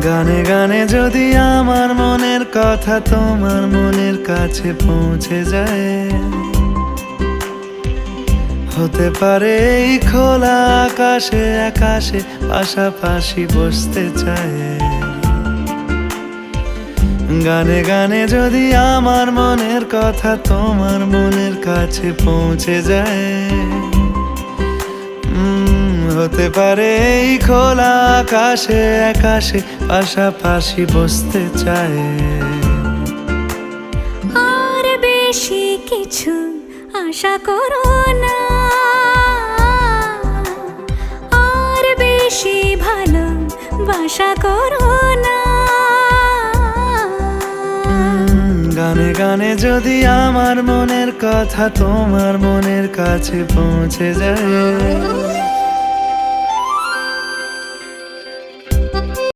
গানে গানে যদি আমার মনের কথা তোমার মনের কাছে পৌঁছে যায়, হতে পারে এই খোলা আকাশে আকাশে পাশাপাশি বসতে চায়। গানে গানে যদি আমার মনের কথা তোমার মনের কাছে পৌঁছে যায়, হতে পারে এই খোলা আকাশে আকাশে পাশাপাশি বসতে চায়। আর বেশি কিছু আশা করো না, আর বেশি ভালোবাসা করো না। গানে গানে যদি আমার মনের কথা তোমার মনের কাছে পৌঁছে যায়,